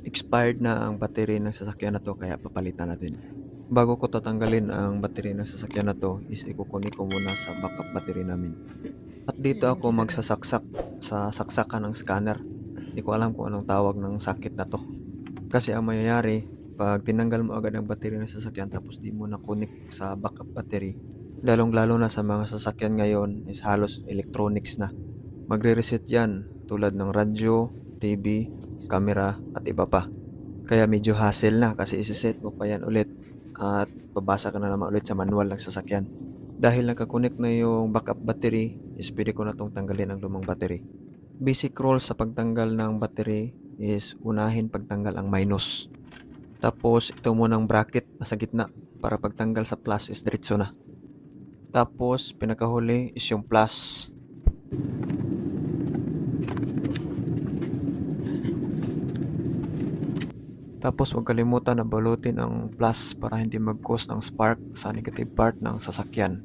Expired na ang battery ng sasakyan na to kaya papalitan natin. Bago ko tatanggalin ang battery ng sasakyan na to is ikukunin ko muna sa backup battery namin. At dito ako magsasaksak sa saksakan ng scanner. Hindi ko alam kung anong tawag ng sakit na to. Kasi ang mangyayari, pag tinanggal mo agad ang battery ng sasakyan tapos di mo na-connect sa backup battery, lalong-lalo na sa mga sasakyan ngayon is halos electronics na. Magre-reset yan tulad ng radyo, TV, camera at iba pa. Kaya medyo hassle na kasi isi-set mo pa yan ulit at babasa ka na naman ulit sa manual ng sasakyan. Dahil nakakonect na yung backup battery, is pwede ko na itong tanggalin ang lumang battery. Basic rules sa pagtanggal ng battery is unahin pagtanggal ang minus. Tapos ito munang bracket na sa gitna para pagtanggal sa plus is diretso na. Tapos pinakahuli is yung plus. Tapos huwag kalimutan na balutin ang plus para hindi mag-cause ng spark sa negative part ng sasakyan.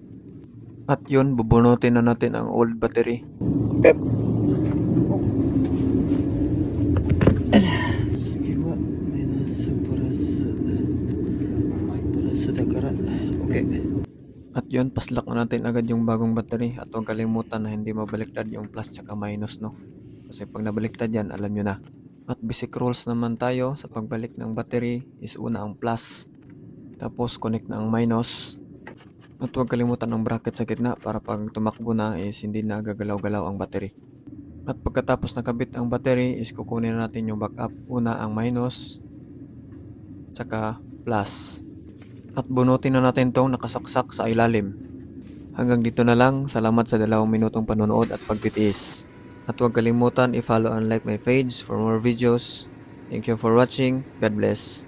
At yun, bubunutin na natin ang old battery. Okay. At yun, paslak na natin agad yung bagong battery at huwag kalimutan na hindi mabaliktad yung plus tsaka minus, no? Kasi pag nabaliktad yan, alam nyo na. At basic rules naman tayo sa pagbalik ng battery is una ang plus. Tapos connect na ang minus. At huwag kalimutan ang bracket sa gitna para pag tumakbo na is hindi na gagalaw-galaw ang battery. At pagkatapos nakabit ang battery is kukunin natin yung backup. Una ang minus, tsaka plus. At bunutin na natin tong nakasaksak sa ilalim. Hanggang dito na lang. Salamat sa 2 minutong panonood at pagtitiis. At huwag kalimutan i-follow and like my page for more videos. Thank you for watching. God bless.